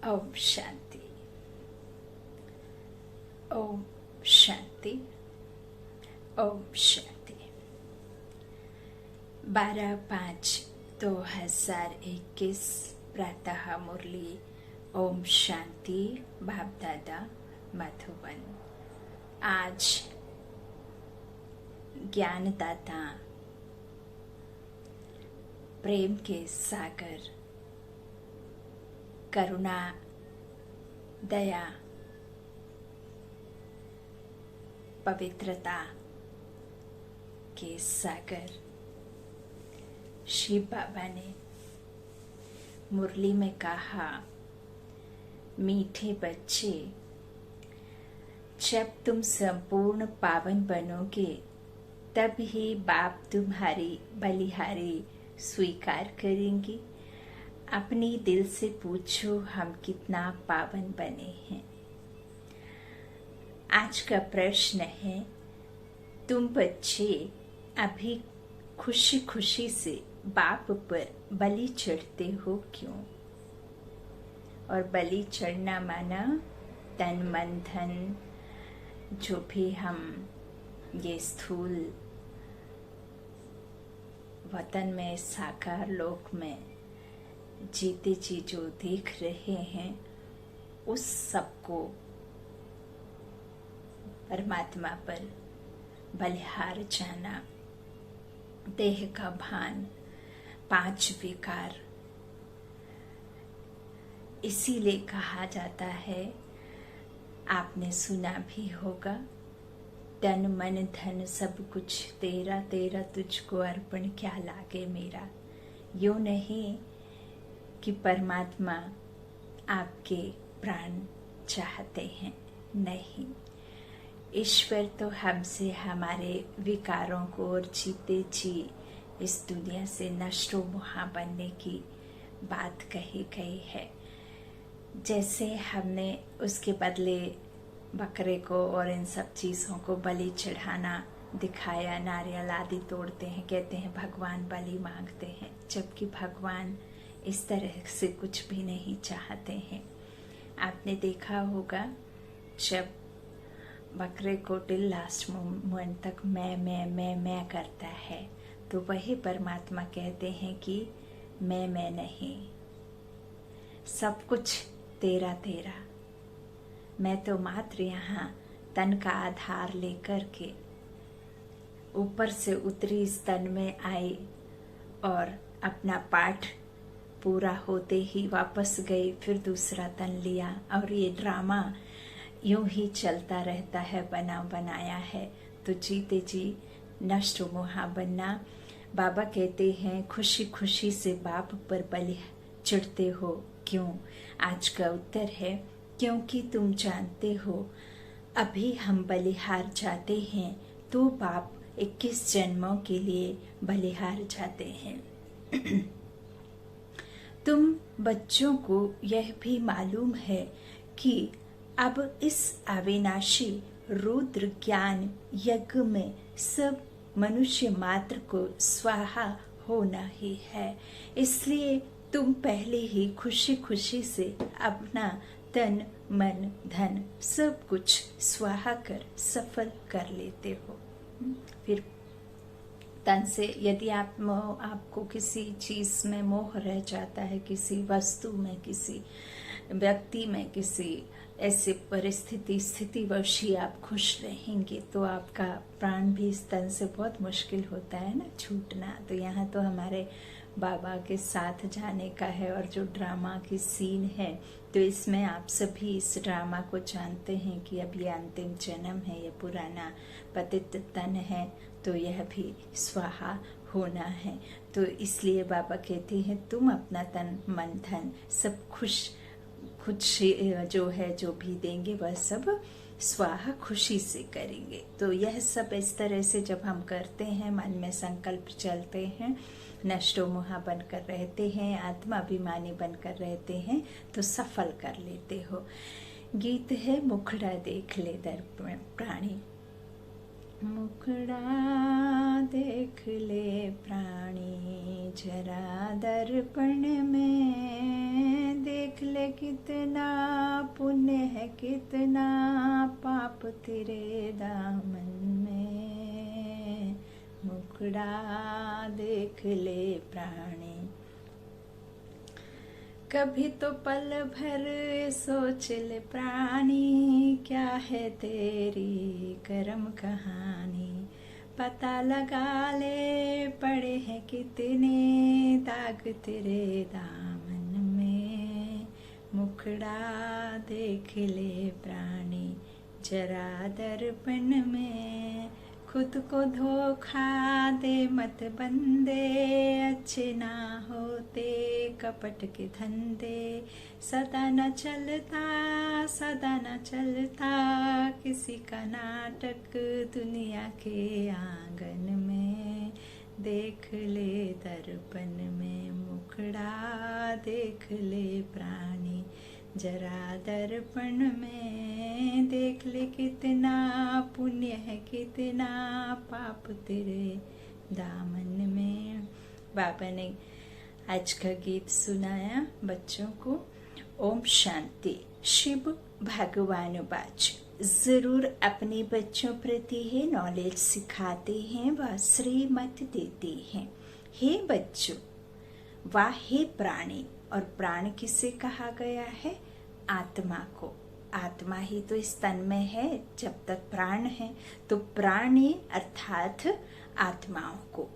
ओम शांति। ओम शांति। ओम शांति। 12/5/2021 प्रातः मुरली। ओम शांति। बाप दादा मधुबन। आज ज्ञानदाता प्रेम के सागर, करुणा, दया, पवित्रता के सागर शिव बाबा ने मुरली में कहा, मीठे बच्चे, जब तुम संपूर्ण पावन बनोगे तब ही बाप तुम्हारी बलिहारी स्वीकार करेंगे। अपनी दिल से पूछो, हम कितना पावन बने हैं। आज का प्रश्न है, तुम बच्चे अभी खुशी खुशी से बाप पर बलि चढ़ते हो क्यों? और बलि चढ़ना माना तन मन धन, जो भी हम ये स्थूल वतन में, साकार लोक में जीते जी जो देख रहे हैं, उस सबको परमात्मा पर बलिहार जाना। देह का भान, 5 विकार, इसीलिए कहा जाता है, आपने सुना भी होगा, तन मन धन सब कुछ तेरा, तेरा तुझको अर्पण क्या लागे मेरा। यूं नहीं कि परमात्मा आपके प्राण चाहते हैं, नहीं, ईश्वर तो हमसे हमारे विकारों को और जीते जी इस दुनिया से नष्टो मुहा बनने की बात कही गई है। जैसे हमने उसके बदले बकरे को और इन सब चीज़ों को बलि चढ़ाना दिखाया, नारियल आदि तोड़ते हैं, कहते हैं भगवान बलि मांगते हैं, जबकि भगवान इस तरह से कुछ भी नहीं चाहते हैं। आपने देखा होगा, जब बकरे को टिल लास्ट मोमेंट तक मैं करता है, तो वही परमात्मा कहते हैं कि मैं नहीं, सब कुछ तेरा तेरा। मैं तो मात्र यहाँ तन का आधार लेकर के ऊपर से उतरी, इस तन में आई और अपना पाठ पूरा होते ही वापस गई, फिर दूसरा तन लिया, और ये ड्रामा यूं ही चलता रहता है, बना बनाया है। तो जीते जी नष्ट मोहा बनना। बाबा कहते हैं, खुशी खुशी से बाप पर बलि चढ़ते हो क्यों? आज का उत्तर है, क्योंकि तुम जानते हो अभी हम बलिहार जाते हैं तो बाप 21 जन्मों के लिए बलिहार जाते हैं। तुम बच्चों को यह भी मालूम है कि अब इस अविनाशी रुद्र ज्ञान यज्ञ में सब मनुष्य मात्र को स्वाहा होना ही है। इसलिए तुम पहले ही खुशी खुशी से अपना तन मन धन सब कुछ स्वाहा कर सफल कर लेते हो। फिर तन से यदि आपको किसी चीज में मोह रह जाता है, किसी वस्तु में, किसी व्यक्ति में, किसी ऐसे स्थितिवश ही आप खुश रहेंगे, तो आपका प्राण भी इस तन से बहुत मुश्किल होता है ना छूटना। तो यहाँ तो हमारे बाबा के साथ जाने का है, और जो ड्रामा की सीन है, तो इसमें आप सभी इस ड्रामा को जानते हैं कि अब ये अंतिम जन्म है, ये पुराना पतित तन है, तो यह भी स्वाहा होना है। तो इसलिए बाबा कहते हैं, तुम अपना तन मन धन सब खुश जो है, जो भी देंगे वह सब स्वाहा खुशी से करेंगे। तो यह सब इस तरह से जब हम करते हैं, मन में संकल्प चलते हैं, नष्टो मुहा बनकर रहते हैं, आत्माभिमानी बनकर रहते हैं, तो सफल कर लेते हो। गीत है, मुखड़ा देख ले दर्पण प्राणी, मुखड़ा देख ले प्राणी, जरा दर्पण में देख ले है कितना, पुण्य है कितना, पाप तेरे दामन में, मुखड़ा देख ले प्राणी। कभी तो पल भर सोच ले प्राणी, क्या है तेरी कर्म कहानी। पता लगा ले पड़े हैं कितने दाग तेरे दामन में, मुखड़ा देख ले प्राणी जरा दर्पण में। खुद को धोखा दे मत बंदे, अच्छे ना होते कपट के धंधे। सदा न चलता किसी का नाटक दुनिया के आंगन में। देख ले दर्पण में, मुखड़ा देख ले प्राणी जरा दर्पण में। देख ले कितना पुण्य है कितना, पाप तेरे दामन में। बाबा ने आज का गीत सुनाया बच्चों को। ओम शांति। शिव भगवान बाच जरूर अपने बच्चों प्रति है नॉलेज सिखाते हैं व श्रीमत देते हैं। हे बच्चों, वाह हे प्राणी। और प्राण किसे कहा गया है? आत्मा को। आत्मा ही तो इस तन में है जब तक प्राण है, तो प्राणी अर्थात आत्माओं को।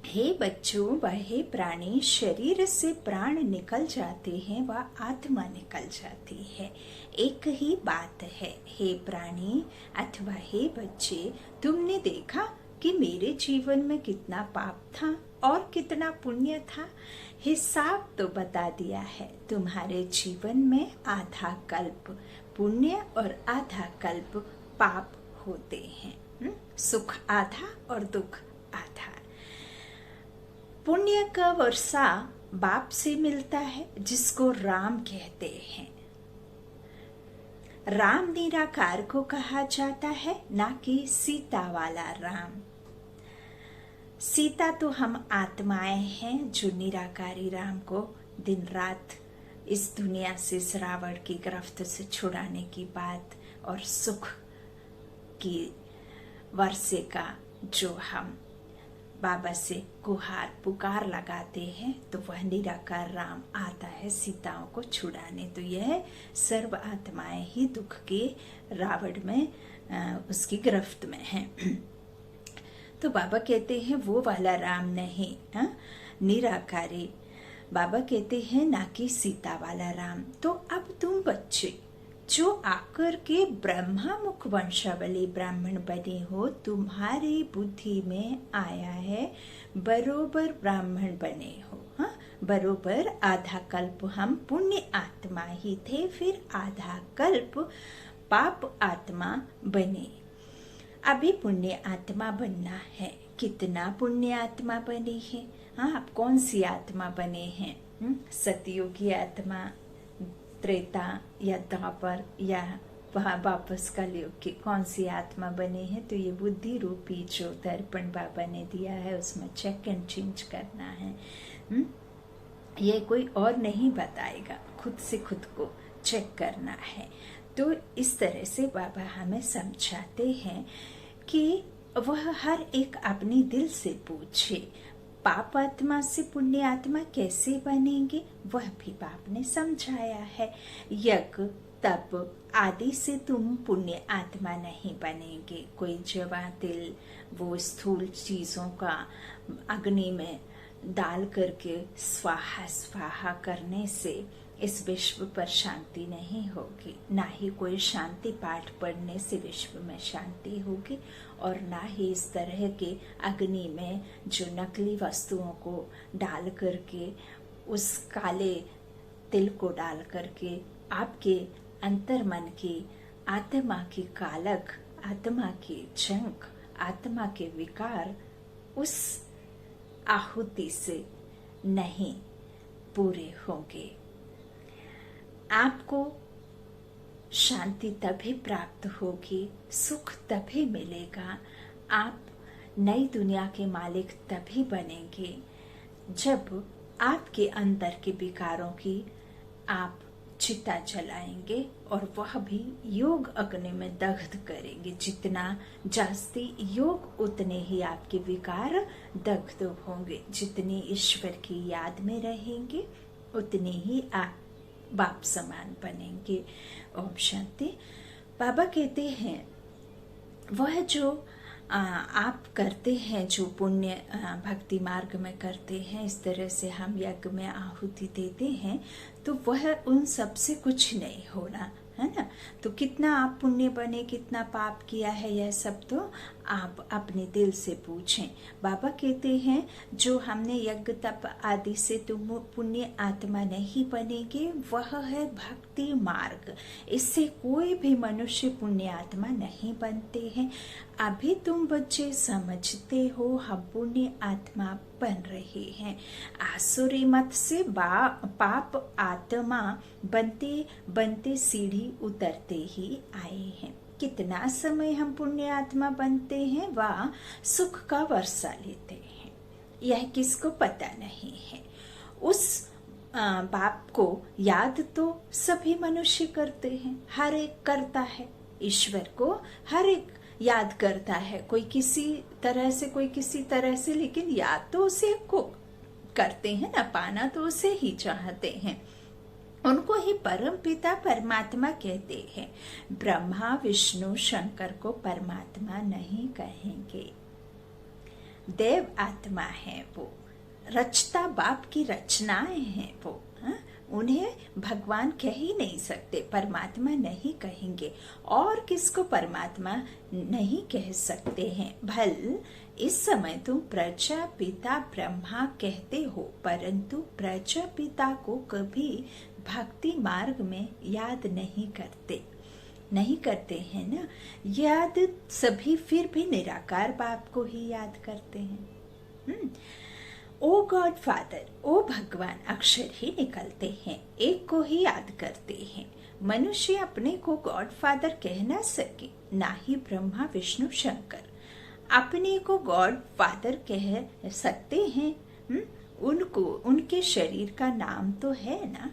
हे बच्चों, वह हे प्राणी, शरीर से प्राण निकल जाते हैं व आत्मा निकल जाती है, एक ही बात है। हे प्राणी अथवा हे बच्चे, तुमने देखा कि मेरे जीवन में कितना पाप था और कितना पुण्य था। हिसाब तो बता दिया है। तुम्हारे जीवन में आधा कल्प पुण्य और आधा कल्प पाप होते हैं। सुख आधा और दुख आधा। पुण्य का वर्षा बाप से मिलता है जिसको राम कहते हैं। राम निराकार को कहा जाता है, ना कि सीता वाला राम। सीता तो हम आत्माएं हैं जो निराकारी राम को दिन रात इस दुनिया से, इस रावण की गिरफ्त से छुड़ाने की बात और सुख की वर्षे का जो हम बाबा से गुहार पुकार लगाते हैं, तो वह निराकार राम आता है सीताओं को छुड़ाने। तो यह सर्व आत्माएं ही दुख के रावण में उसकी गिरफ्त में हैं। तो बाबा कहते हैं वो वाला राम नहीं, निराकारी। बाबा कहते हैं ना कि सीता वाला राम। तो अब तुम बच्चे जो आकर के ब्रह्मा मुख वंशावली ब्राह्मण बने हो, तुम्हारी बुद्धि में आया है बरोबर ब्राह्मण बने हो। बरोबर आधा कल्प हम पुण्य आत्मा ही थे, फिर आधा कल्प पाप आत्मा बने। अभी पुण्य आत्मा बनना है। कितना पुण्य आत्मा बनी है? आप कौन सी आत्मा बने हैं? सतयुगी आत्मा, त्रेता या द्वापर या वापस कलयुग की कौन सी आत्मा बने हैं? तो ये बुद्धि रूपी जो दर्पण बाबा ने दिया है उसमें चेक एंड चेंज करना है। ये कोई और नहीं बताएगा, खुद से खुद को चेक करना है। तो इस तरह से बाबा हमें समझाते हैं कि वह हर एक अपने दिल से पूछे, पाप आत्मा से पुण्य आत्मा कैसे बनेंगे, वह भी बाप ने समझाया है। यज्ञ तप आदि से तुम पुण्य आत्मा नहीं बनेंगे। कोई जवा तिल वो स्थूल चीजों का अग्नि में डाल करके स्वाहा स्वाहा करने से इस विश्व पर शांति नहीं होगी, ना ही कोई शांति पाठ पढ़ने से विश्व में शांति होगी, और ना ही इस तरह के अग्नि में जो नकली वस्तुओं को डाल करके, उस काले तिल को डाल करके आपके अंतर मन की आत्मा की कालक, आत्मा की जंक, आत्मा के विकार उस आहुति से नहीं पूरे होंगे। आपको शांति तभी प्राप्त होगी, सुख तभी मिलेगा, आप नई दुनिया के मालिक तभी बनेंगे जब आपके अंदर के विकारों की आप चिता जलाएंगे और वह भी योग अग्नि में दग्ध करेंगे। जितना जास्ती योग उतने ही आपके विकार दग्ध होंगे। जितनी ईश्वर की याद में रहेंगे उतने ही आप बाप समान बनेंगे। ओम शांति। बाबा कहते हैं वह जो आप करते हैं, जो पुण्य भक्ति मार्ग में करते हैं, इस तरह से हम यज्ञ में आहुति देते हैं, तो वह उन सब से कुछ नहीं होना, है ना। तो कितना आप पुण्य बने, कितना पाप किया है, यह सब तो आप अपने दिल से पूछें। बाबा कहते हैं जो हमने यज्ञ तप आदि से तुम पुण्य आत्मा नहीं बनेंगे, वह है भक्ति मार्ग। इससे कोई भी मनुष्य पुण्य आत्मा नहीं बनते हैं। अभी तुम बच्चे समझते हो हम पुण्य आत्मा बन रहे हैं। आसुरी मत से पाप आत्मा बनते बनते सीढ़ी उतरते ही आए हैं। कितना समय हम पुण्य आत्मा बनते हैं, वह सुख का वर्षा लेते हैं, यह किसको पता नहीं है। उस बाप को याद तो सभी मनुष्य करते हैं, हर एक करता है। ईश्वर को हर एक याद करता है, कोई किसी तरह से, कोई किसी तरह से, लेकिन याद तो उसे को करते हैं ना, पाना तो उसे ही चाहते हैं। उनको ही परम पिता परमात्मा कहते हैं। ब्रह्मा विष्णु शंकर को परमात्मा नहीं कहेंगे, देव आत्मा है वो, रचता बाप की रचनाएं हैं वो। उन्हें भगवान कह ही नहीं सकते, परमात्मा नहीं कहेंगे। और किसको परमात्मा नहीं कह सकते हैं। भल इस समय तुम प्रजापिता ब्रह्मा कहते हो, परंतु प्रजापिता को कभी भक्ति मार्ग में याद नहीं करते हैं ना। याद सभी फिर भी निराकार बाप को ही याद करते हैं। ओ गॉड फादर, ओ भगवान अक्षर ही निकलते हैं, एक को ही याद करते हैं। मनुष्य अपने को गॉड फादर कह ना सके, ना ही ब्रह्मा विष्णु शंकर अपने को गॉड फादर कह सकते हैं। उनको उनके शरीर का नाम तो है ना।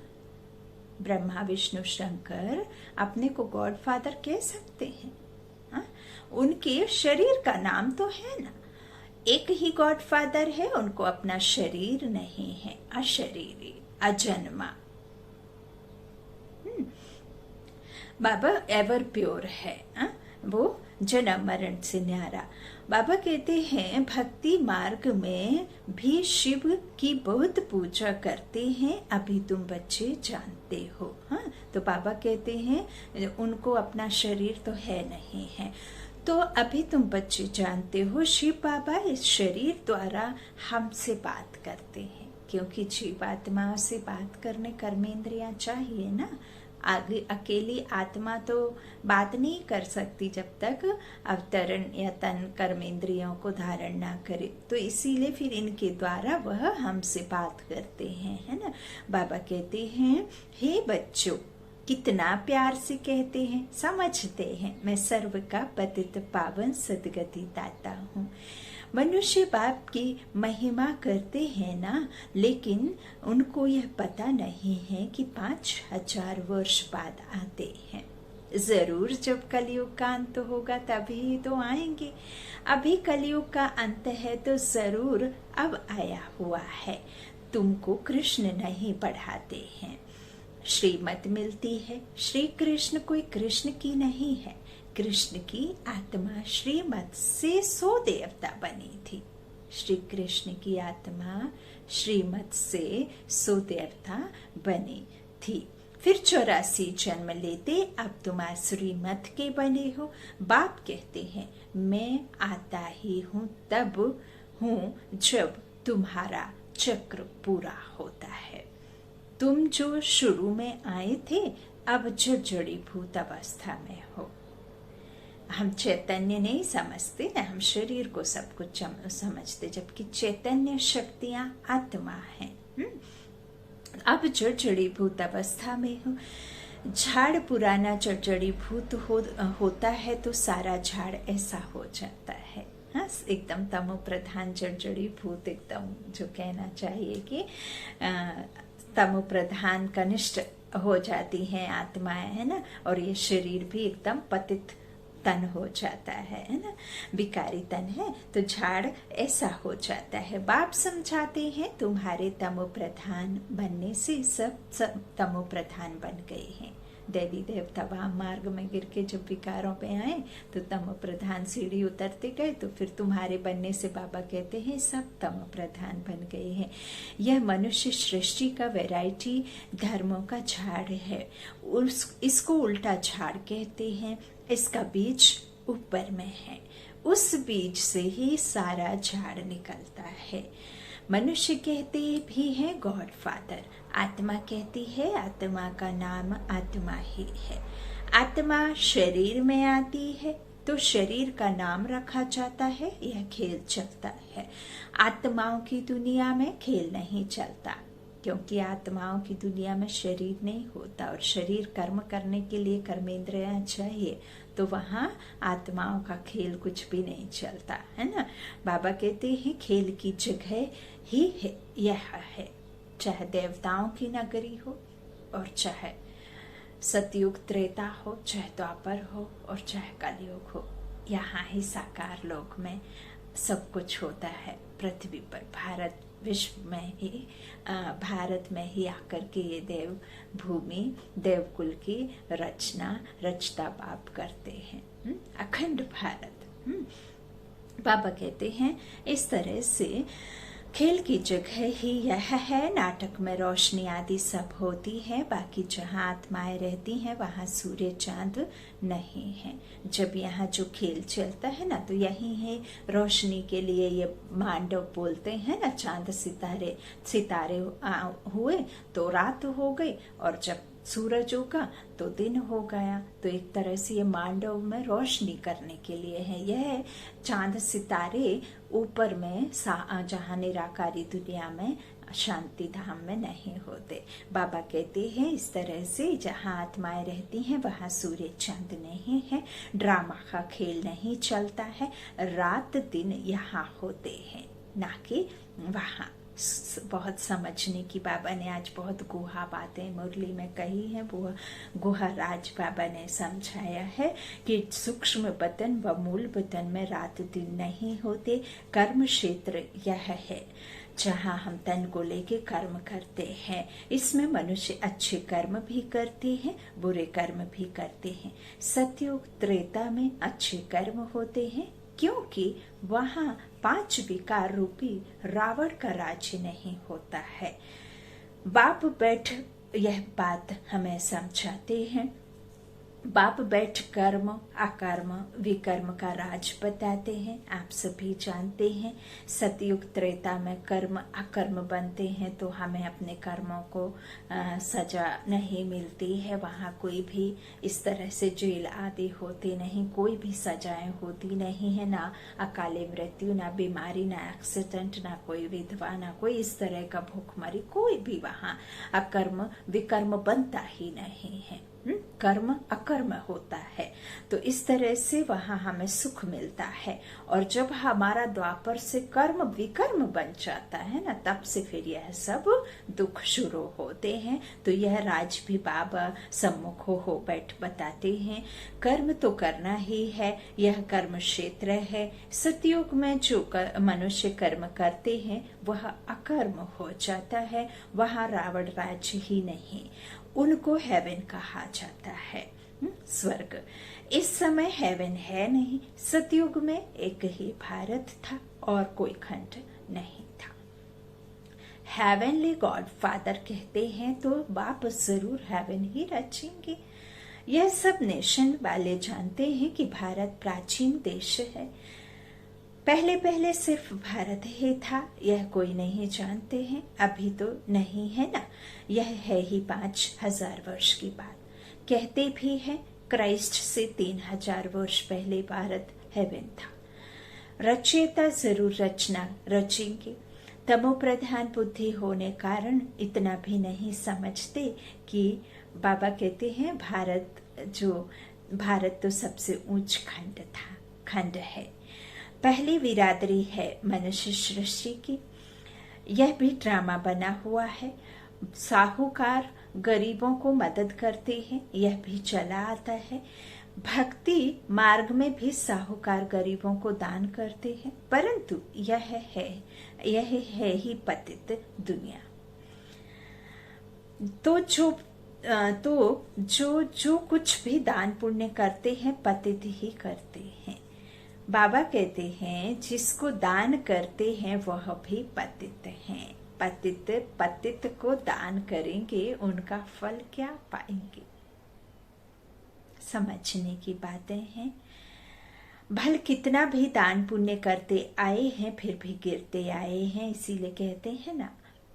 ब्रह्मा विष्णु शंकर अपने को गॉड फादर कह सकते हैं, उनके शरीर का नाम तो है ना। एक ही गॉड फादर है, उनको अपना शरीर नहीं है, अशरीरी अजन्मा। बाबा एवर प्योर है, वो जन्म मरण से न्यारा। बाबा कहते हैं भक्ति मार्ग में भी शिव की बहुत पूजा करते हैं, अभी तुम बच्चे जानते हो। तो बाबा कहते हैं उनको अपना शरीर तो है नहीं है, तो अभी तुम बच्चे जानते हो। शिव बाबा इस शरीर द्वारा हमसे बात करते हैं, क्योंकि जीवात्मा से बात करने कर्मेंद्रियां चाहिए ना। आगे अकेली आत्मा तो बात नहीं कर सकती जब तक अवतरण या तन कर्मेंद्रियों को धारण ना करे, तो इसीलिए फिर इनके द्वारा वह हमसे बात करते हैं, है ना। बाबा कहते हैं हे बच्चों, कितना प्यार से कहते हैं, समझते हैं मैं सर्व का पतित पावन सदगति दाता हूँ। मनुष्य बाप की महिमा करते हैं ना, लेकिन उनको यह पता नहीं है कि 5000 वर्ष बाद आते हैं। जरूर जब कलयुग का अंत होगा तभी तो आएंगे। अभी कलयुग का अंत है तो जरूर अब आया हुआ है। तुमको कृष्ण नहीं पढ़ाते हैं, श्रीमत मिलती है। श्री कृष्ण कोई कृष्ण की नहीं है, कृष्ण की आत्मा श्रीमत से 100 देवता बनी थी। श्री कृष्ण की आत्मा श्रीमत से 100 देवता बनी थी। फिर 84 जन्म लेते, अब तुम श्रीमत के बने हो। बाप कहते हैं मैं आता ही हूँ तब हूँ जब तुम्हारा चक्र पूरा होता है। तुम जो शुरू में आए थे अब जड़ीभूत अवस्था में हो। हम चैतन्य नहीं समझते ना, हम शरीर को सब कुछ समझते, जबकि चैतन्य शक्तियां आत्मा है। अब जड़ीभूत अवस्था में हो। झाड़ पुराना जड़ीभूत होता है तो सारा झाड़ ऐसा हो जाता है। हाँ, एकदम तमो प्रधान जड़ीभूत, एकदम जो कहना चाहिए कि तमो प्रधान कनिष्ठ हो जाती हैं आत्माएं, है ना, और ये शरीर भी एकदम पतित तन हो जाता है ना, विकारी तन है, तो झाड़ ऐसा हो जाता है। बाप समझाते हैं तुम्हारे तमो प्रधान बनने से सब तमो प्रधान बन गए हैं। देवी देवता वाम मार्ग में गिर के जब विकारों पे आए तो तमो प्रधान सीढ़ी उतरते गए, तो फिर तुम्हारे बनने से बाबा कहते हैं सब तमो प्रधान बन गए हैं। यह मनुष्य सृष्टि का वैरायटी धर्मों का झाड़ है, इसको उल्टा झाड़ कहते हैं। इसका बीज ऊपर में है, उस बीज से ही सारा झाड़ निकलता है। मनुष्य कहते भी है गॉड फादर, आत्मा कहती है आत्मा का नाम आत्मा ही है। आत्मा शरीर में आती है तो शरीर का नाम रखा जाता है, यह खेल चलता है। आत्माओं की दुनिया में खेल नहीं चलता, क्योंकि आत्माओं की दुनिया में शरीर नहीं होता, और शरीर कर्म करने के लिए कर्मेंद्रियां चाहिए, तो वहाँ आत्माओं का खेल कुछ भी नहीं चलता, है ना। बाबा कहते हैं खेल की जगह ही है यह है, चाहे देवताओं की नगरी हो और चाहे सतयुग त्रेता हो, चाहे द्वापर हो और चाहे कलयुग हो, यहाँ ही साकार लोक में सब कुछ होता है। पृथ्वी पर भारत विश्व में ही भारत में ही आकर के ये देव भूमि देवकुल की रचना रचता बाप करते हैं, अखंड भारत। बाबा कहते हैं इस तरह से खेल की जगह ही यह है। नाटक में रोशनी आदि सब होती है, बाकी जहाँ आत्माएं रहती हैं वहाँ सूर्य चांद नहीं है। जब यहाँ जो खेल चलता है ना, तो यही है रोशनी के लिए ये मांडव बोलते हैं ना, चांद सितारे सितारे हुए तो रात हो गई, और जब सूरज उगा तो दिन हो गया। तो एक तरह से ये मांडव में रोशनी करने के लिए है। यह चांद सितारे ऊपर में जहाँ निराकारी दुनिया में शांति धाम में नहीं होते। बाबा कहते हैं इस तरह से जहाँ आत्माएं रहती हैं वहाँ सूर्य चांद नहीं है, ड्रामा का खेल नहीं चलता है, रात दिन यहाँ होते हैं, ना कि वहाँ। बहुत समझने की बाबा ने आज बहुत गुहा बातें मुरली में कही है। वो गुहा राज बाबा ने समझाया है कि सूक्ष्म बतन व मूल बतन में रात दिन नहीं होते। कर्म क्षेत्र यह है जहाँ हम तन को लेके कर्म करते हैं। इसमें मनुष्य अच्छे कर्म भी करते हैं, बुरे कर्म भी करते हैं। सतयुग त्रेता में अच्छे कर्म होते हैं, क्योंकि वहाँ 5 विकार रूपी रावण का राज्य नहीं होता है। बाप बैठ यह बात हमें समझाते हैं। बाप बैठ कर्म अकर्म विकर्म का राज बताते हैं। आप सभी जानते हैं सतयुग त्रेता में कर्म अकर्म बनते हैं तो हमें अपने कर्मों को सजा नहीं मिलती है। वहाँ कोई भी इस तरह से जेल आदि होती नहीं, कोई भी सजाएं होती नहीं है, ना अकाले मृत्यु, ना बीमारी, ना एक्सीडेंट, ना कोई विधवा, ना कोई इस तरह का भूखमरी, कोई भी वहाँ अकर्म विकर्म बनता ही नहीं है। कर्म अकर्म होता है। तो इस तरह से वहाँ हमें सुख मिलता है। और जब हमारा द्वापर से कर्म विकर्म बन जाता है ना, तब से फिर यह सब दुख शुरू होते हैं। तो यह राज भी बाबा सम्मुख हो बैठ बताते हैं। कर्म तो करना ही है, यह कर्म क्षेत्र है। सतयुग में जो मनुष्य कर्म करते हैं वह अकर्म हो जाता है, वहाँ रावण राज्य ही नहीं, उनको हेवन कहा जाता है, स्वर्ग। इस समय हेवन है नहीं। सतयुग में एक ही भारत था और कोई खंड नहीं था। हेवनली गॉड फादर कहते हैं तो बाप जरूर हेवन ही रचेंगे। यह सब नेशन वाले जानते हैं कि भारत प्राचीन देश है। पहले पहले सिर्फ भारत ही था, यह कोई नहीं जानते हैं। अभी तो नहीं है ना, यह है ही 5000 वर्ष की बात। कहते भी हैं क्राइस्ट से 3000 वर्ष पहले भारत हेवन था। रचयिता जरूर रचना रचेंगे। तमो प्रधान बुद्धि होने कारण इतना भी नहीं समझते कि बाबा कहते हैं भारत तो सबसे ऊंच खंड है, पहली बिरादरी है मनुष्य सृष्टि की। यह भी ड्रामा बना हुआ है। साहूकार गरीबों को मदद करते हैं, यह भी चला आता है। भक्ति मार्ग में भी साहूकार गरीबों को दान करते हैं, परंतु यह है ही पतित दुनिया। तो जो कुछ भी दान पुण्य करते हैं पतित ही करते हैं। बाबा कहते हैं जिसको दान करते हैं वह भी पतित हैं। पतित को दान करेंगे, उनका फल क्या पाएंगे? समझने की बातें हैं। भल कितना भी दान पुण्य करते आए हैं फिर भी गिरते आए हैं। इसीलिए कहते हैं ना,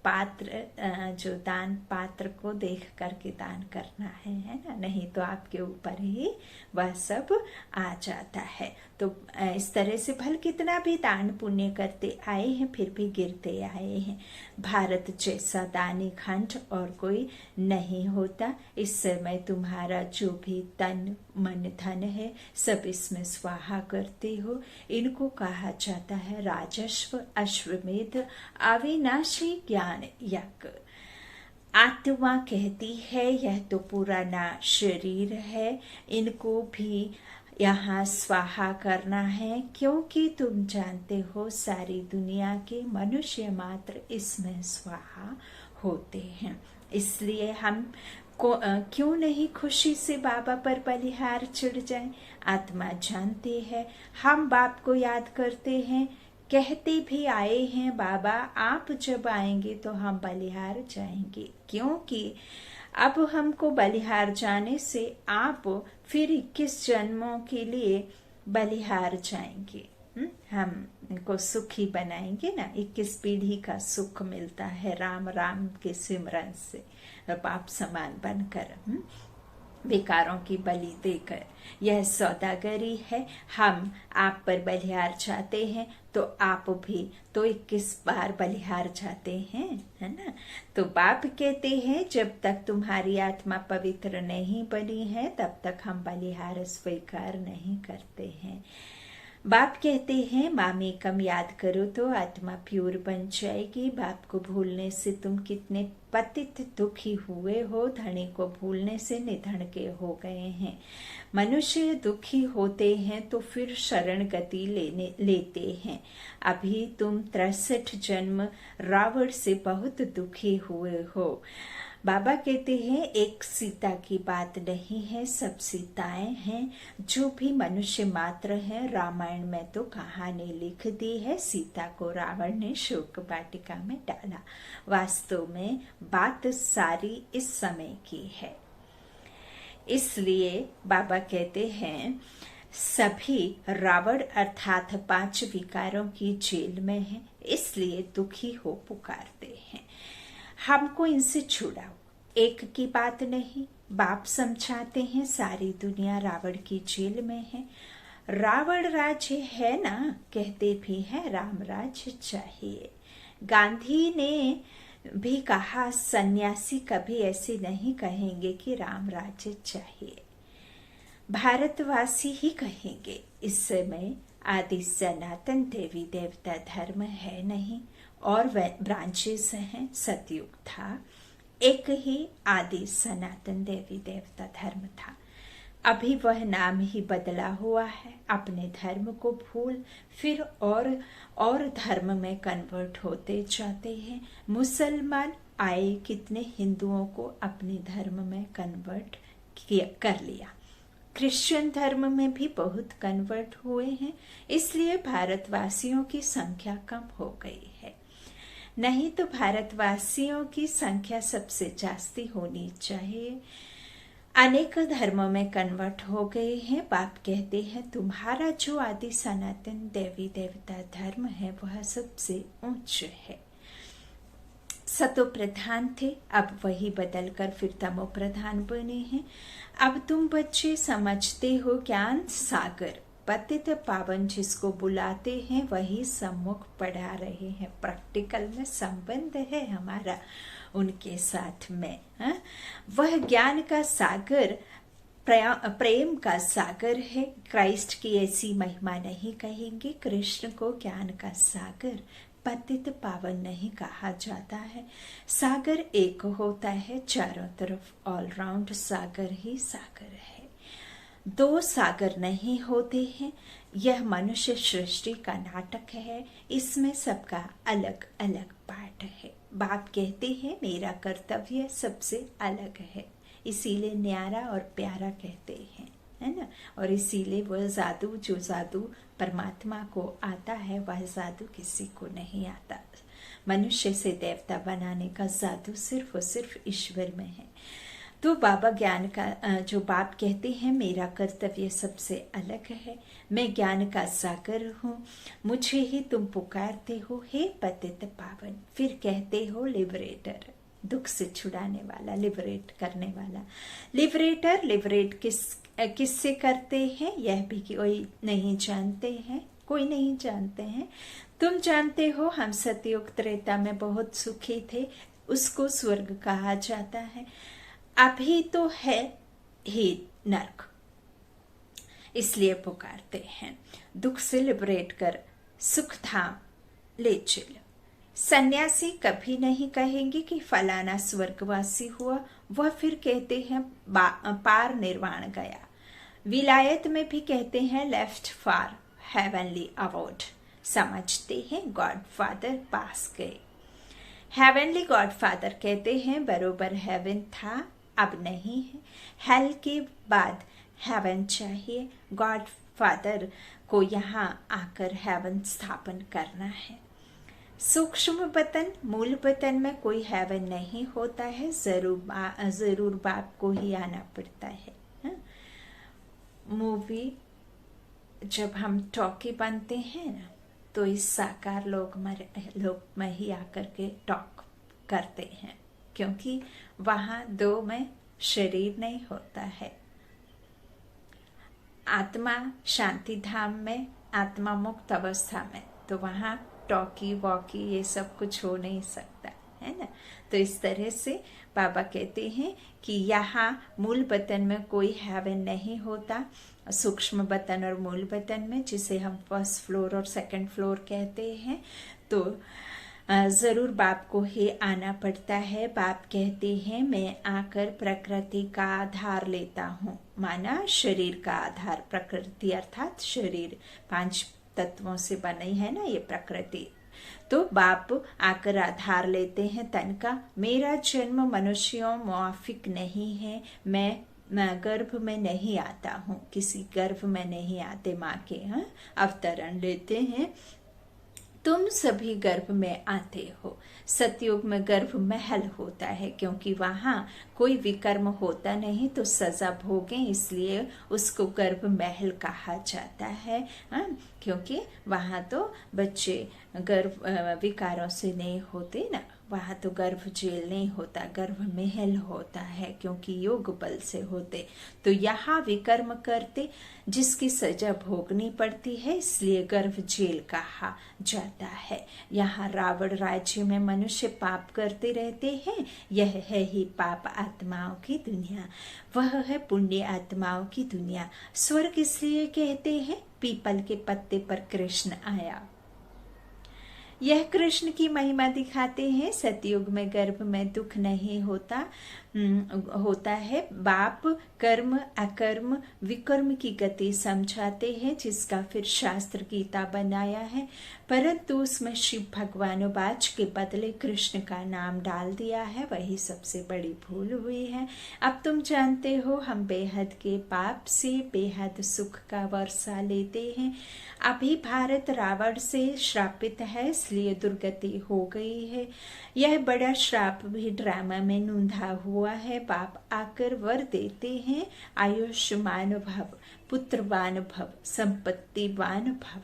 पात्र जो दान पात्र को देख करके दान करना है ना, नहीं तो आपके ऊपर ही वह सब आ जाता है। तो इस तरह से भल कितना भी दान पुण्य करते आए हैं फिर भी गिरते आए हैं। भारत जैसा दानी खंड और कोई नहीं होता। इस समय तुम्हारा जो भी तन मन धन है सब इसमें स्वाहा करते हो। इनको कहा जाता है राजस्व अश्वमेध अविनाशी ज्ञान यज्ञ। आत्मा कहती है यह तो पुराना शरीर है, इनको भी यहाँ स्वाहा करना है, क्योंकि तुम जानते हो सारी दुनिया के मनुष्य मात्र इसमें स्वाहा होते हैं। इसलिए हम क्यों नहीं खुशी से बाबा पर बलिहार चढ़ जाएं। आत्मा जानती है, हम बाप को याद करते हैं, कहते भी आए हैं बाबा आप जब आएंगे तो हम बलिहार जाएंगे, क्योंकि अब हमको बलिहार जाने से आप फिर 21 जन्मों के लिए बलिहार जाएंगे। हमको सुखी बनाएंगे ना। 21 पीढ़ी का सुख मिलता है राम राम के सिमरन से, बाप समान बनकर, विकारों की बलि देकर। यह सौदागरी है। हम आप पर बलिहार जाते हैं तो आप भी तो 21 बार बलिहार जाते हैं, है ना। तो बाप कहते हैं जब तक तुम्हारी आत्मा पवित्र नहीं बनी है तब तक हम बलिहार स्वीकार नहीं करते हैं। बाप कहते हैं मामी कम याद करो तो आत्मा प्योर बन जाएगी। बाप को भूलने से तुम कितने पतित दुखी हुए हो, धनी को भूलने से निधन के हो गए हैं। मनुष्य दुखी होते हैं तो फिर शरण गति लेते हैं। अभी तुम 63 जन्म रावण से बहुत दुखी हुए हो। बाबा कहते हैं एक सीता की बात नहीं है, सब सीताएं हैं। जो भी मनुष्य मात्र है, रामायण में तो कहानी लिख दी है, सीता को रावण ने शोक वाटिका में डाला। वास्तव में बात सारी इस समय की है। इसलिए बाबा कहते हैं सभी रावण अर्थात 5 विकारों की जेल में है, इसलिए दुखी हो पुकारते हैं। हमको इनसे छुड़ाओ। एक की बात नहीं, बाप समझाते हैं सारी दुनिया रावण की जेल में है। रावण राज्य है ना, कहते भी हैं राम राज्य चाहिए। गांधी ने भी कहा सन्यासी कभी ऐसे नहीं कहेंगे कि राम राज्य चाहिए, भारतवासी ही कहेंगे। इस समय आदि सनातन देवी देवता धर्म है नहीं और ब्रांचेस हैं। सतयुग था, एक ही आदि सनातन देवी देवता धर्म था। अभी वह नाम ही बदला हुआ है। अपने धर्म को भूल फिर और धर्म में कन्वर्ट होते जाते हैं। मुसलमान आए, कितने हिंदुओं को अपने धर्म में कन्वर्ट कर लिया। क्रिश्चियन धर्म में भी बहुत कन्वर्ट हुए हैं, इसलिए भारतवासियों की संख्या कम हो गई है। नहीं तो भारतवासियों की संख्या सबसे जास्ती होनी चाहिए। अनेक धर्मों में कन्वर्ट हो गए हैं। बाप कहते हैं तुम्हारा जो आदि सनातन देवी देवता धर्म है वह सबसे उच्च है। सतो प्रधान थे, अब वही बदलकर फिर तमो प्रधान बने हैं। अब तुम बच्चे समझते हो ज्ञान सागर पतित पावन जिसको बुलाते हैं वही सम्मुख पढ़ा रहे हैं। प्रैक्टिकल में संबंध है हमारा उनके साथ में। वह ज्ञान का सागर प्रेम का सागर है। क्राइस्ट की ऐसी महिमा नहीं कहेंगे। कृष्ण को ज्ञान का सागर पतित पावन नहीं कहा जाता है। सागर एक होता है, चारों तरफ ऑलराउंड सागर ही सागर है। दो सागर नहीं होते हैं। यह मनुष्य सृष्टि का नाटक है, इसमें सबका अलग अलग पार्ट है। बाप कहते हैं मेरा कर्तव्य सबसे अलग है, इसीलिए न्यारा और प्यारा कहते हैं, है ना। और इसीलिए वह जादू, जो जादू परमात्मा को आता है, वह जादू किसी को नहीं आता। मनुष्य से देवता बनाने का जादू सिर्फ और सिर्फ ईश्वर में है। तो बाबा ज्ञान का जो बाप कहते हैं मेरा कर्तव्य सबसे अलग है, मैं ज्ञान का सागर हूँ, मुझे ही तुम पुकारते हो हे पतित पावन। फिर कहते हो लिबरेटर, दुख से छुड़ाने वाला, लिबरेट करने वाला। लिबरेटर लिबरेट किससे करते हैं यह भी कोई नहीं जानते हैं, कोई नहीं जानते हैं। तुम जानते हो हम सतयुग त्रेता में बहुत सुखी थे, उसको स्वर्ग कहा जाता है। अभी तो है ही नरक, इसलिए पुकारते हैं। दुख से लिबरेट कर सुख धाम ले चल। सन्यासी कभी नहीं कहेंगे कि फलाना स्वर्गवासी हुआ, वह फिर कहते हैं पार निर्वाण गया। विलायत में भी कहते हैं लेफ्ट फॉर हेवनली अवॉर्ड, समझते हैं गॉड फादर पास गए। हेवनली गॉड फादर कहते हैं बरोबर हेवन था, अब नहीं है। हेल के बाद हेवन चाहिए। गॉड फादर को यहाँ आकर हेवन स्थापन करना है। सूक्ष्म वतन, मूल वतन में कोई हेवन नहीं होता है, जरूर बाप को ही आना पड़ता है। मूवी जब हम टॉकी बनते हैं ना, तो इस साकार लोग में ही आकर के टॉक करते हैं, क्योंकि वहां दो में शरीर नहीं होता है। आत्मा शांति धाम में, आत्मा मुक्त अवस्था में, तो वहां टॉकी वॉकी ये सब कुछ हो नहीं सकता है ना। तो इस तरह से बाबा कहते हैं कि यहाँ मूल वतन में कोई हेवन नहीं होता। सूक्ष्म वतन और मूल वतन में, जिसे हम फर्स्ट फ्लोर और सेकंड फ्लोर कहते हैं, तो जरूर बाप को ही आना पड़ता है। बाप कहते हैं मैं आकर प्रकृति का आधार लेता हूँ, माना शरीर का आधार। प्रकृति अर्थात शरीर 5 तत्वों से बनी है ना ये प्रकृति। तो बाप आकर आधार लेते हैं तन का। मेरा जन्म मनुष्यों मुआफिक नहीं है, मैं गर्भ में नहीं आता हूँ, किसी गर्भ में नहीं आते, माँ के अवतरण लेते हैं। तुम सभी गर्भ में आते हो। सतयुग में गर्भ महल होता है, क्योंकि वहां कोई विकर्म होता नहीं तो सजा भोगें, इसलिए उसको गर्भ महल कहा जाता है। क्योंकि वहां तो बच्चे गर्भ विकारों से नहीं होते ना, वहां तो गर्भ जेल नहीं होता, गर्भ महल होता है, क्योंकि योग बल से होते। तो यहाँ विकर्म करते जिसकी सजा भोगनी पड़ती है, इसलिए गर्भ जेल कहा जाता है। यहाँ रावण राज्य में मनुष्य पाप करते रहते हैं, यह है ही पाप आत्माओं की दुनिया, वह है पुण्य आत्माओं की दुनिया। स्वर्ग इसलिए कहते हैं पीपल के पत्ते पर कृष्ण आया। यह कृष्ण की महिमा दिखाते हैं। सतयुग में गर्भ में दुख नहीं होता है। बाप कर्म अकर्म विकर्म की गति समझाते हैं, जिसका फिर शास्त्र गीता बनाया है, परंतु उसमें शिव भगवान बाज के बदले कृष्ण का नाम डाल दिया है, वही सबसे बड़ी भूल हुई है। अब तुम जानते हो हम बेहद के पाप से बेहद सुख का वर्षा लेते हैं। अभी भारत रावण से श्रापित है, इसलिए दुर्गति हो गई है। यह बड़ा श्राप भी ड्रामा में नूंधा हुआ है। बाप आकर वर देते हैं, आयुष्मान भव, पुत्रवान भव, संपत्तिवान भव,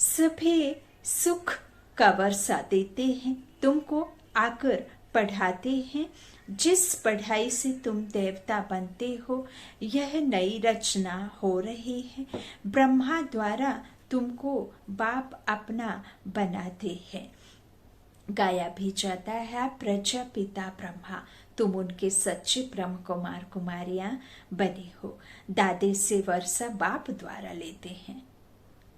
सभी सुख का वर्षा देते हैं। तुमको आकर पढ़ाते हैं, जिस पढ़ाई से तुम देवता बनते हो, यह नई रचना हो रही है। ब्रह्मा द्वारा तुमको बाप अपना बनाते हैं। गाया भी जाता है प्रजापिता ब्रह्मा, तुम उनके सच्चे ब्रह्म कुमार कुमारियां बने हो। दादे से वर्षा बाप द्वारा लेते हैं।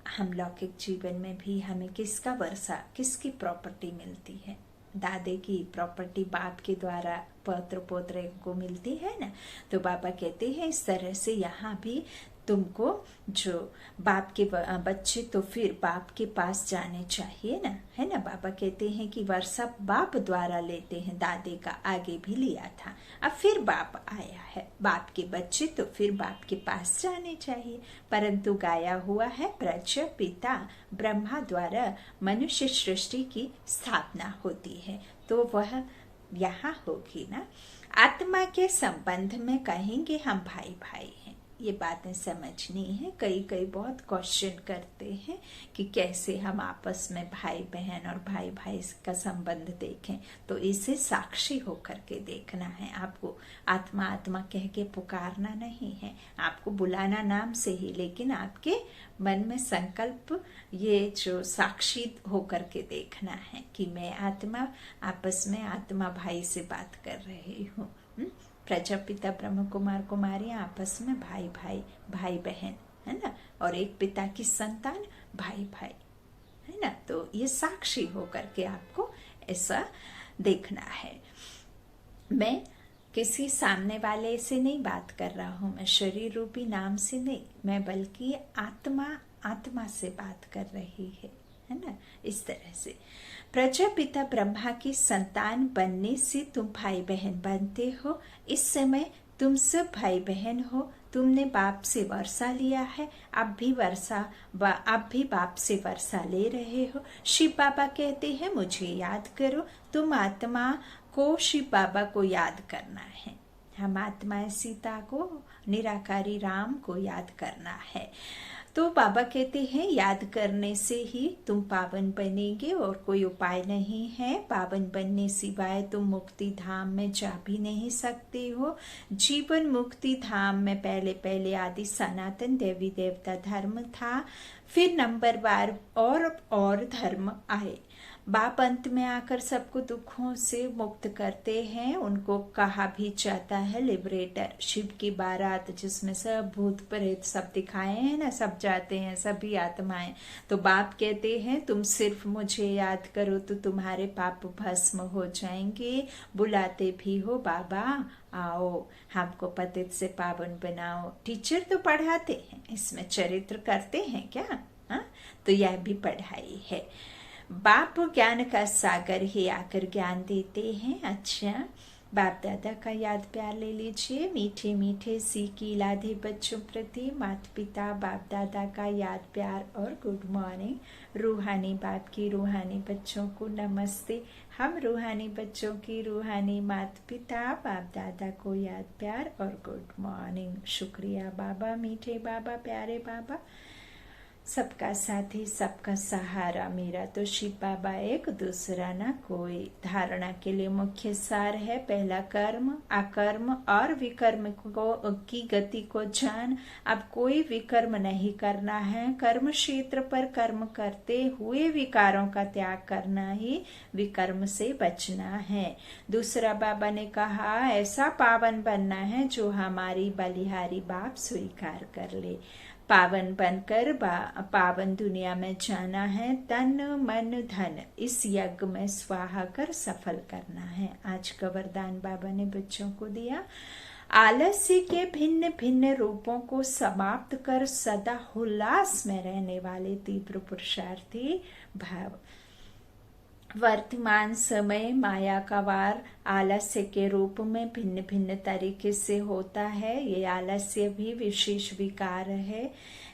हम लौकिक जीवन में भी हमें किसका वर्षा, किसकी प्रॉपर्टी मिलती है? दादे की प्रॉपर्टी बाप के द्वारा पौत्र पोत्र को मिलती है ना। तो बाबा कहते हैं इस तरह से यहाँ भी तुमको जो बाप के बच्चे तो फिर बाप के पास जाने चाहिए ना, है ना। बाबा कहते हैं कि वर्षा बाप द्वारा लेते हैं, दादे का आगे भी लिया था, अब फिर बाप आया है, बाप के बच्चे तो फिर बाप के पास जाने चाहिए। परंतु गाया हुआ है प्रजापिता ब्रह्मा द्वारा मनुष्य सृष्टि की स्थापना होती है, तो वह यहाँ होगी ना। आत्मा के संबंध में कहेंगे हम भाई भाई हैं, ये बातें समझनी है। कई बहुत क्वेश्चन करते हैं कि कैसे हम आपस में भाई बहन और भाई भाई का संबंध देखें, तो इसे साक्षी होकर के देखना है। आपको आत्मा आत्मा कह के पुकारना नहीं है, आपको बुलाना नाम से ही, लेकिन आपके मन में संकल्प ये जो साक्षी होकर के देखना है कि मैं आत्मा आपस में आत्मा भाई से बात कर रही हूँ। प्रजापिता ब्रह्म कुमार कुमारियां आपस में भाई भाई भाई बहन है ना, और एक पिता की संतान भाई भाई है ना। तो ये साक्षी होकर के आपको ऐसा देखना है। मैं किसी सामने वाले से नहीं बात कर रहा हूँ, मैं शरीर रूपी नाम से नहीं, मैं बल्कि आत्मा आत्मा से बात कर रही है ना। इस तरह से प्रजापिता ब्रह्मा की संतान बनने से तुम भाई बहन बनते हो। इस समय तुम सब भाई बहन हो, तुमने बाप से वर्षा लिया है, अब भी बाप से वर्षा ले रहे हो। शिव बाबा कहते हैं मुझे याद करो, तुम आत्मा को शिव बाबा को याद करना है। हम आत्मा सीता को, निराकारी राम को याद करना है। तो बाबा कहते हैं याद करने से ही तुम पावन बनेंगे और कोई उपाय नहीं है। पावन बनने सिवाय तुम मुक्ति धाम में जा भी नहीं सकते हो। जीवन मुक्ति धाम में पहले आदि सनातन देवी देवता धर्म था, फिर नंबरवार और धर्म आए। बाप अंत में आकर सबको दुखों से मुक्त करते हैं। उनको कहा भी जाता है लिबरेटर, शिव की बारात जिसमें सब भूत प्रेत सब दिखाए हैं ना, सब जाते हैं, सभी आत्माएं। तो बाप कहते हैं तुम सिर्फ मुझे याद करो तो तुम्हारे पाप भस्म हो जाएंगे। बुलाते भी हो बाबा आओ हमको पतित से पावन बनाओ। टीचर तो पढ़ाते हैं, इसमें चरित्र करते हैं क्या? तो यह भी पढ़ाई है। बाप ज्ञान का सागर ही आकर ज्ञान देते हैं। अच्छा, बाप दादा का याद प्यार ले लीजिए। मीठे मीठे सीखी लाधे बच्चों प्रति माता पिता बाप दादा का याद प्यार और गुड मॉर्निंग। रूहानी बाप की रूहानी बच्चों को नमस्ते। हम रूहानी बच्चों की रूहानी माता पिता बाप दादा को याद प्यार और गुड मॉर्निंग। शुक्रिया बाबा, मीठे बाबा, प्यारे बाबा। सबका साथी सबका सहारा मेरा तो शिव बाबा एक, दूसरा ना कोई। धारणा के लिए मुख्य सार है, पहला कर्म, अकर्म और विकर्म की गति को जान। अब कोई विकर्म नहीं करना है, कर्म क्षेत्र पर कर्म करते हुए विकारों का त्याग करना ही विकर्म से बचना है। दूसरा बाबा ने कहा ऐसा पावन बनना है जो हमारी बलिहारी बाप स्वीकार कर ले। पावन बनकर पावन दुनिया में जाना है। तन मन धन इस यज्ञ में स्वाहा कर सफल करना है। आज का वरदान बाबा ने बच्चों को दिया। आलस्य के भिन्न भिन्न रूपों को समाप्त कर सदा उल्लास में रहने वाले तीव्र पुरुषार्थी भाव। वर्तमान समय माया का वार आलस्य के रूप में भिन्न भिन्न तरीके से होता है। ये आलस्य भी विशेष विकार है।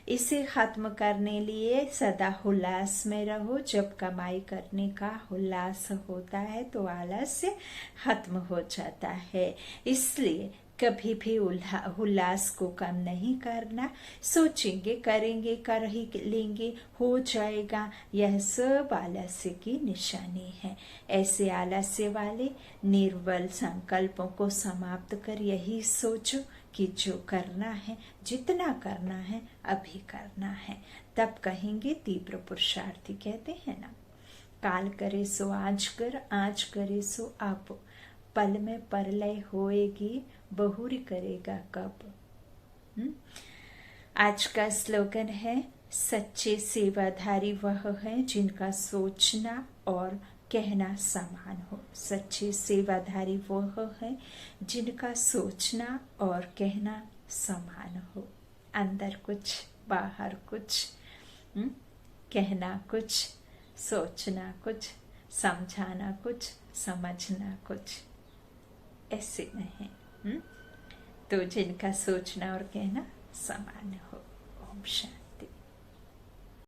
इसे खत्म करने लिए सदा उल्लास में रहो। जब कमाई करने का उल्लास होता है तो आलस्य खत्म हो जाता है। इसलिए कभी भी उल्लास को कम नहीं करना। सोचेंगे करेंगे कर ही लेंगे हो जाएगा, यह सब आलस्य की निशानी है। ऐसे आलस्य वाले निर्बल संकल्पों को समाप्त कर यही सोचो कि जो करना है, जितना करना है अभी करना है, तब कहेंगे तीव्र पुरुषार्थी। कहते हैं ना, काल करे सो आज कर, आज करे सो अब, पल में परलय होएगी, बहुरी करेगा कब। आज का स्लोगन है, सच्चे सेवाधारी वह हैं जिनका सोचना और कहना समान हो। सच्चे सेवाधारी वह हैं जिनका सोचना और कहना समान हो। अंदर कुछ, बाहर कुछ, कहना कुछ, सोचना कुछ, समझाना कुछ, समझना कुछ, ऐसे नहीं। तो जिनका सोचना और कहना समान हो। ओम शांति।